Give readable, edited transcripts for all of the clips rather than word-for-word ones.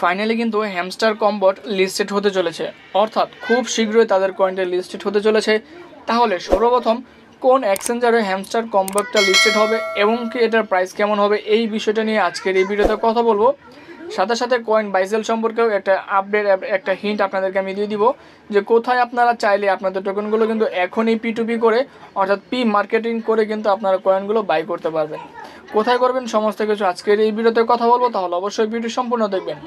Finally কিন্তু hamster কম্বট listed হতে চলেছে, অর্থাৎ খুব শীঘ্রই তাদের কয়েনটা লিস্টেড হতে চলেছে। তাহলে সর্বপ্রথম কোন এক্সচেঞ্জারে হ্যামস্টার কম্বটটা লিস্টেড হবে এবং কি এটার প্রাইস কেমন হবে এই বিষয়টা নিয়ে আজকের এই ভিডিওতে কথা বলবো। সাথে সাথে কয়েন বাইসেল সম্পর্কেও একটা আপডেট, একটা হিন্ট আপনাদেরকে আমি দিয়ে দিব যে কোথায় আপনারা চাইলে আপনাদের টোকেনগুলো কিন্তু এখনই P2P করে, অর্থাৎ পি মার্কেটিং করে কিন্তু আপনারা কয়েনগুলো বাই করতে পারবেন। কোথায় করবেন সমস্ত কিছু আজকের এই ভিডিওতে কথা বলবো, তাহলে অবশ্যই ভিডিও সম্পূর্ণ দেখবেন।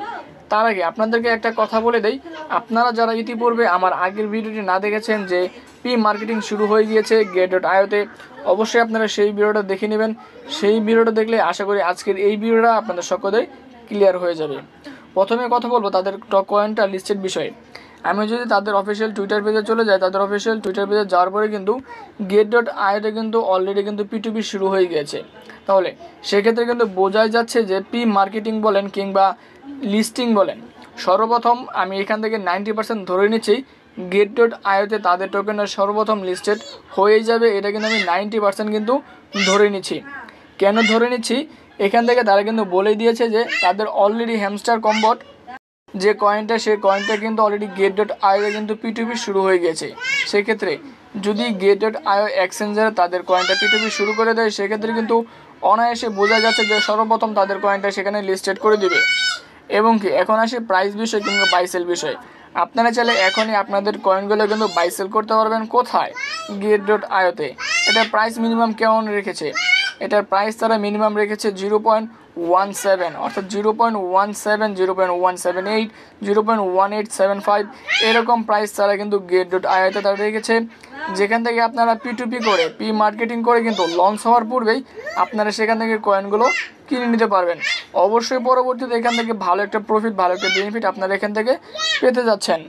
তার আগে আপনাদেরকে একটা কথা বলে দেই, আপনারা যারা ইতিপূর্বে আমার আগের ভিডিওটি না দেখেছেন যে পি মার্কেটিং শুরু হয়ে গিয়েছে Get.ioতে, অবশ্যই আপনারা সেই ভিডিওটা দেখে নেবেন। সেই ভিডিওটা দেখলে আশা করি আজকের এই ভিডিওটা আপনাদের সকলেই ক্লিয়ার হয়ে যাবে। প্রথমে কথা বলবো তাদের কয়েনটা লিস্টেড বিষয়ে। আমি যদি তাদের অফিসিয়াল টুইটার পেজে চলে যাই, তাদের অফিসিয়াল টুইটার পেজে যাওয়ার পরে কিন্তু Get.ioতে কিন্তু অলরেডি কিন্তু P2P শুরু হয়ে গিয়েছে। তাহলে সেক্ষেত্রে কিন্তু বোঝাই যাচ্ছে যে পি মার্কেটিং বলেন কিংবা লিস্টিং বলেন, সর্বপ্রথম আমি এখান থেকে 90% ধরে নিচ্ছি Get.ioতে তাদের টোকেনটা সর্বপ্রথম লিস্টেড হয়ে যাবে। এটা কিন্তু আমি 90% কিন্তু ধরে নিচ্ছি। কেন ধরে নিচ্ছি, এখান থেকে তারা কিন্তু বলে দিয়েছে যে তাদের অলরেডি হ্যামস্টার কম্বট যে কয়েনটা, সেই কয়েনটা কিন্তু অলরেডি Get.ioতে কিন্তু P2P শুরু হয়ে গেছে। সেক্ষেত্রে যদি Get.io এক্সচেঞ্জারে তাদের কয়েনটা P2P শুরু করে দেয়, সেক্ষেত্রে কিন্তু অনায়াসে বোঝা যাচ্ছে যে সর্বপ্রথম তাদের কয়েনটা সেখানে লিস্টেড করে দিবে। এবং কি এখন আসে প্রাইস বিষয় কিংবা বাইসেল বিষয়। আপনারা চাইলে এখনই আপনাদের কয়েনগুলো কিন্তু বাইসেল করতে পারবেন। কোথায়? Get.ioতে। এটার প্রাইস মিনিমাম কেমন রেখেছে? এটার প্রাইস তারা মিনিমাম রেখেছে 0.17, অর্থাৎ 0.17, 0.178, 0.1875 এরকম প্রাইস তারা কিন্তু Get.ioতে তারা রেখেছে, যেখান থেকে আপনারা P2P করে পি মার্কেটিং করে কিন্তু লঞ্চ হওয়ার পূর্বেই আপনারা সেখান থেকে কয়েনগুলো কিনে নিতে পারবেন। অবশ্যই পরবর্তীতে এখান থেকে ভালো একটা প্রফিট, ভালো একটা বেনিফিট আপনারা এখান থেকে পেতে যাচ্ছেন।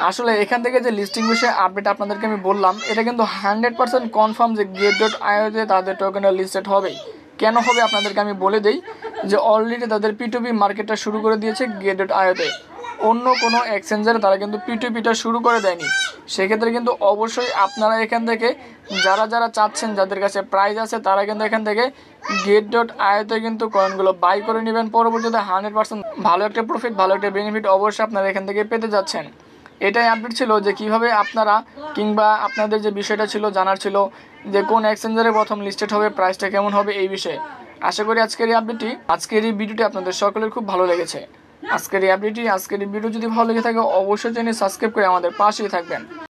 আসলে এখান থেকে যে লিস্টিং বিষয়ে আপডেট আপনাদেরকে আমি বললাম, এটা কিন্তু 100% কনফার্ম যে Get.ioতে তাদের টোকেনটা লিস্টেড হবেই। কেন হবে আপনাদেরকে আমি বলে দেই যে অলরেডি তাদের P2P মার্কেটটা শুরু করে দিয়েছে Get.ioতে। অন্য কোনো এক্সচেঞ্জারে তারা কিন্তু P2Pটা শুরু করে দেয়নি। সেক্ষেত্রে কিন্তু অবশ্যই আপনারা এখান থেকে যারা যারা চাচ্ছেন, যাদের কাছে প্রাইস আছে, তারা কিন্তু এখান থেকে Get.ioতে কিন্তু কয়েনগুলো বাই করে নেবেন। পরবর্তীতে 100% ভালো একটা প্রফিট, ভালো একটা বেনিফিট অবশ্যই আপনারা এখান থেকে পেতে যাচ্ছেন। এটাই আপডেট ছিল যে কিভাবে আপনারা কিংবা আপনাদের যে বিষয়টা ছিল জানার ছিল যে কোন এক্সচেঞ্জারে প্রথম লিস্টেড হবে, প্রাইসটা কেমন হবে এই বিষয়ে। আশা করি আজকের এই ভিডিওটি আপনাদের সকলের খুব ভালো লেগেছে। আজকের এই ভিডিও যদি ভালো লেগে থাকে অবশ্যই চ্যানেল সাবস্ক্রাইব করে আমাদের পাশেই থাকবেন।